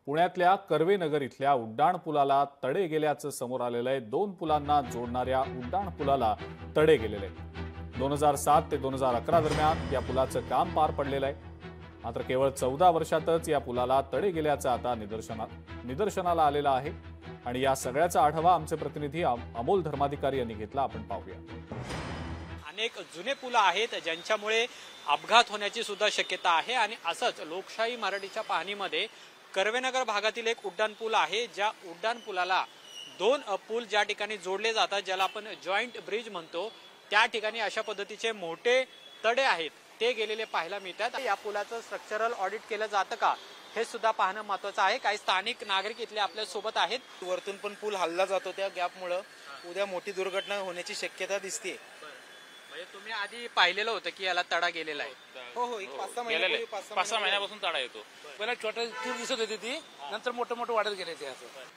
पुण्यातल्या कर्वेनगर इथल्या उड्डाणपुलाला तडे गेल्याचं समोर आलेलं आहे। 2 पुलांना जोडणाऱ्या उड्डाणपुलाला तडे गेलेले आहेत। 2007 ते 2011 दरम्यान या पुलाचं काम पार पडलेलं आहे। मात्र केवळ 14 वर्षातच या पुलाला तडे गेल्याचं आता निदर्शनाला आलेलं आहे। आणि या सगळ्याचा आढावा आमचे प्रतिनिधी अमोल धर्माधिकारी यांनी घेतला। आपण पाहूया। अनेक जुने पुल आहेत ज्यांच्यामुळे अपघात होण्याची सुद्धा शक्यता आहे। आणि असंच लोकशाही मराठीच्या पाहणीमध्ये कर्वेनगर भागातील एक उड्डाणपूल आहे, ज्या उड्डाणपुलाला 2 पूल ज्या ठिकाणी जोडले जातात, ज्याला आपण जॉईंट ब्रिज म्हणतो, त्या ठिकाणी अशा पद्धतीचे मोठे तडे आहेत ते गेलेले पाहायला मिळतात। या पुलाचं स्ट्रक्चरल ऑडिट केलं जातं का हे सुद्धा पाहणं महत्त्वाचं आहे। काही स्थानिक नागरिक इथले आपल्या सोबत आहेत। वरतून पण पूल हल्ला जातो, त्या गॅपमुळे उद्या मोठी दुर्घटना होण्याची शक्यता दिसते। म्हणजे तुम्ही आधी पाहिलेलं होतं की याला तडा गेलेला आहे? हो हो, 5-6 महिन्यापासून तडा येतो। पहिला छोटा पूल दिसत होती ती, नंतर मोठं मोठं वाढत गेले ते।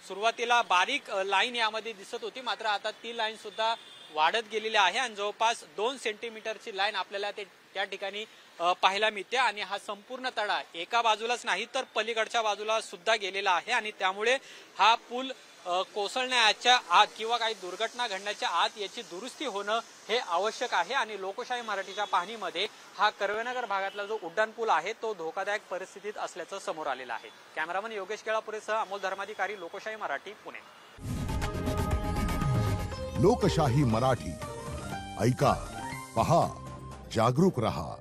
सुरुवातीला बारीक लाईन यामध्ये दिसत होती, मात्र आता ती लाईन सुद्धा वाढत गेलेली आहे आणि जवळपास 2 सेंटीमीटरची लाईन आपल्याला त्या ठिकाणी पाहायला मिळते। आणि हा संपूर्ण तडा एका बाजूलाच नाही तर पलीकडच्या बाजूला सुद्धा गेलेला आहे। आणि त्यामुळे हा पूल कोसळण्याच्या आत किंवा काही दुर्घटना घडण्याच्या आत याची दुरुस्ती होणं हे आवश्यक आहे। आणि लोकशाही मराठीच्या पाहणीमध्ये हा कर्वेनगर भागातला जो उड्डाणपूल आहे तो धोकादायक परिस्थितीत असल्याचं समोर आलेलं आहे। कॅमेरामन योगेश केळापुरेसह अमोल धर्माधिकारी, लोकशाही मराठी, पुणे। लोकशाही मराठी ऐका, पहा, जागरूक रहा।